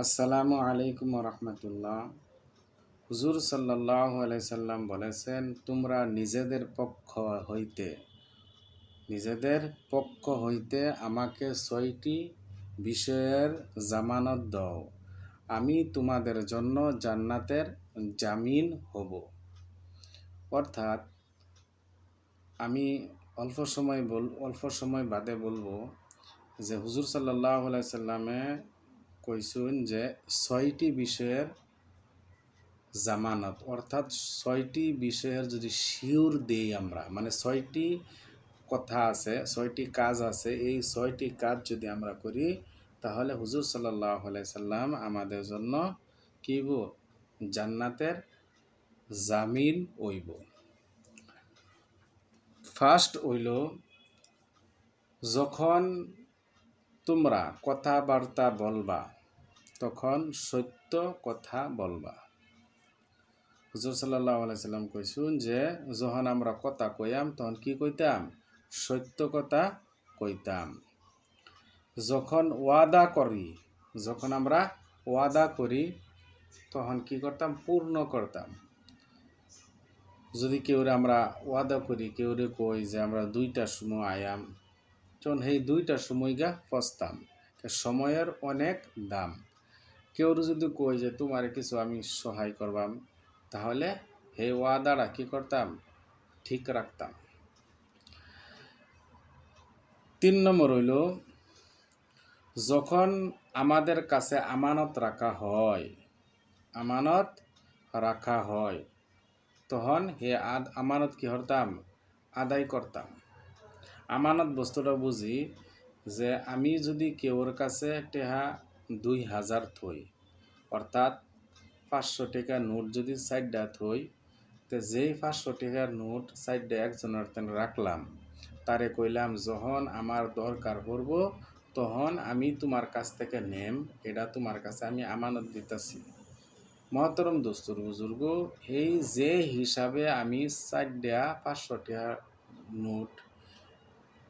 আসসালামু আলাইকুম রহমতুল্লাহ। হুজুর সাল্লাল্লাহু আলাইহি সাল্লাম বলেছেন, তোমরা নিজেদের পক্ষ হইতে আমাকে 6টি বিষয়ের জামানত দাও, আমি তোমাদের জন্য জান্নাতের জামিন হব। অর্থাৎ আমি অল্প সময় বাদে বলবো যে হুজুর সাল্লাল্লাহু আলাইহি সাল্লামে কইসুন যে 6টি বিষয়ের জামানত, অর্থাৎ 6টি বিষয়ের যদি শিওর দেই আমরা, মানে 6টি কথা আছে, 6টি কাজ আছে, এই 6টি কাজ যদি আমরা করি তাহলে হুজুর সাল্লাল্লাহু আলাইহি সাল্লাম আমাদের জন্য কিব জান্নাতের জামিন হইব। ফার্স্ট হইল, যখন তোমরা কথাবার্তা বলবা তখন সত্য কথা বলবা। হুজুর সাল্লাল্লাহু আলাইহি সাল্লাম কইসুন যে যখন আমরা কথা কইয়াম তখন কি কইতাম? সত্য কথা কইতাম। যখন আমরা ওয়াদা করি তখন কি করতাম? পূর্ণ করতাম। যদি কেউরে আমরা ওয়াদা করি, কেউরে কই যে আমরা 2টার সময় আয়াম, তখন সেই 2টার সময় গা পস্তাম। সময়ের অনেক দাম। কেউ যদি কই যে তোমার কিছু আমি সহায় করবাম, তাহলে এই ওয়াদাটা কি করতাম? ঠিক রাখতাম। 3 নম্বর হইল, যখন আমাদের কাছে আমানত রাখা হয় তখন হে আমানত কি করতাম? আদায় করতাম। আমানত বস্তুটা বুঝি যে আমি যদি কেউর কাছে টেহা 2000 থই, অর্থাৎ 500 টাকার নোট যদি 4টা থই, তো যেই 500 টাকার নোট 4টা একজনের রাখলাম, তারে কইলাম যখন আমার দরকার পড়ব তখন আমি তোমার কাছ থেকে নেম, এটা তোমার কাছে আমি আমানত দিতেছি। মহতরম দোস্তুর বুজুর্গ, এই যে হিসাবে আমি 4টা 500 টাকার নোট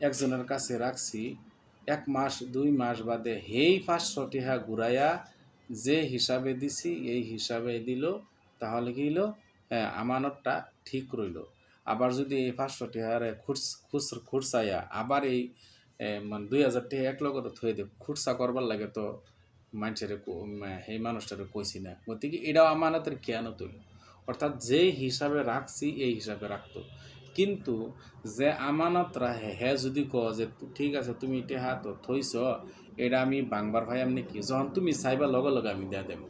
একজনের কাছে রাখছি, 1 মাস 2 মাস বাদে এই 500 টাকা ঘুরাইয়া যে হিসাবে দিছি এই হিসাবে দিল, তাহলে কি হইল? আমানতটা ঠিক রইল। আবার যদি এই 500 টাকার খুরসাইয়া আবার এই 2000 টাকা এক লগতে থয়ে দেব, খুরসা করবার লাগে, তো মানুষের এই মানুষটারে কইছি না, গতিকে এটাও আমানতের খেয়ানত হইল। অর্থাৎ যে হিসাবে রাখছি এই হিসাবে রাখতো। কিন্তু যে আমানত রাহে হে যদি ক যে ঠিক আছে তুমি টেহা তো থইছ, এটা আমি বাংবার ভাই এমনি কি, যখন তুমি চাইবা লগে লগে আমি দিয়ে দেব,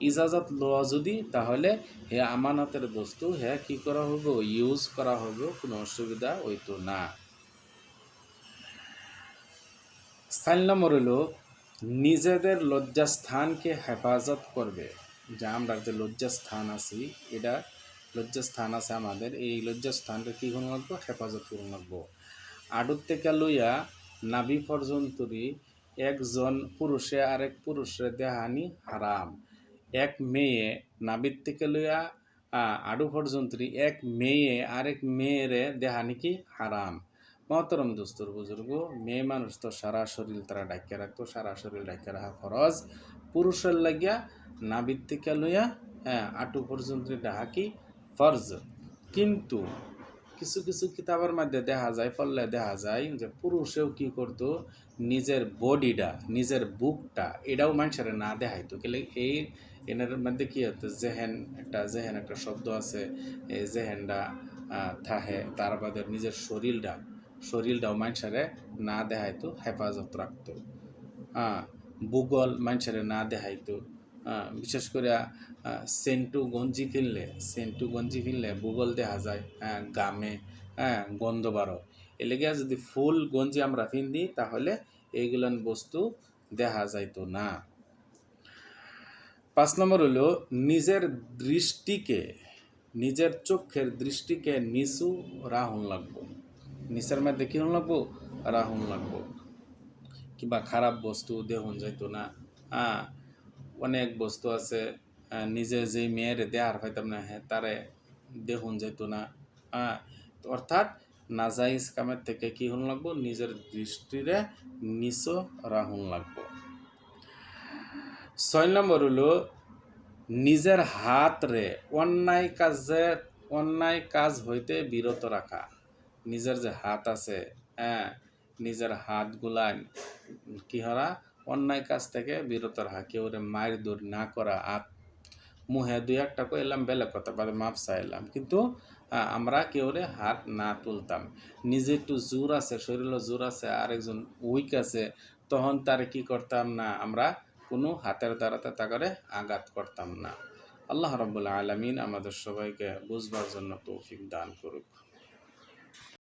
ইজাজত লওয়া যদি, তাহলে হে আমানতের বস্তু হে কি করা হবে? ইউজ করা হবে, কোনো অসুবিধা হইতো না। 4 নম্বর হইল, নিজেদের লজ্জাস্থানকে হেফাজত করবে। যে আমরা যে লজ্জাস্থান আছি, এটা লজ্জাস্থান আছে আমাদের, এই লজ্জাস্থানকে কী করুন লাগবো? হেফাজত করুন লাগবো। আডুর থেকে লইয়া নাভি পর্যন্তই একজন পুরুষে আরেক পুরুষের দেহানি হারাম। এক মেয়ে নাভির থেকে লইয়া আডু পর্যন্তই এক মেয়ে আরেক মেয়ের দেহানি কি হারাম। মহতরম দোস্তর বুজুর্গ, মেয়ে মানুষ তো সারা শরীর তারা ডাকিয়ে রাখতো, সারা শরীর ডাকিয়ে রাখা ফরজ। পুরুষের লাগিয়া নাভির থেকে লইয়া আটু পর্যন্ত ডাকি ফরজ। কিন্তু কিছু কিছু কিতাবের মধ্যে পড়লে দেখা যায় যে পুরুষেও কি করতো? নিজের বডিটা, নিজের বুকটা, এটাও মানুষের না দেখাইতো। এই এনের মধ্যে কি হতো? জেহেন একটা শব্দ আছে, এই জেহেনটা থাহে, তার বাদে নিজের শরীরটাও মানুষের না দেখাইতো, হেফাজত রাখতো। ভূগোল মানুষের না দেখাইতো। বিশেষ করে সেন্টু গঞ্জি ফিনলে ভূগোল দেখা যায় গামে গন্ধ বারো। এলেগে যদি ফুল গঞ্জি আমরা ফিন্দি তাহলে এইগুলান বস্তু দেখা যাইতো না। 5 নম্বর হলো, নিজের চোখের দৃষ্টিকে নিচু রাহুন লাগবো। নিচের মধ্যে কি হন লাগবো? রাহুন লাগবো। কিংবা খারাপ বস্তু দেহন যাইতো না। অনেক বস্তু আছে নিজে যেই মেয়ের দেহার পাইতাম না, তারে দেহন যাইতো না। অর্থাৎ নাজাইজ কামের থেকে কি হন লাগবো? নিজের দৃষ্টিরে নিচু রাহুন লাগবো। 6 নম্বর হলো নিজের হাত রে অন্যায় কাজ হইতে বিরত রাখা। নিজের যে হাত আছে, হ্যাঁ, নিজের হাতগুলান কি হরা অন্যায় কাজ থেকে বিরত রাখা। কেউ মায়ের দৌড় না করা। মুহে দুই একটা কইলাম বেলেগ কথা, বাদে মাপ চাইলাম, কিন্তু আমরা কেউরে হাত না তুলতাম। নিজে একটু জোর আছে, শরীরে জোর আছে, আরেকজন উইক আছে, তখন তার কি করতাম না, আমরা কোনো হাতের দ্বারাতে তা করে আঘাত করতাম না। আল্লাহ রাব্বুল আলামিন আমাদের সবাইকে বুঝবার জন্য তৌফিক দান করুক।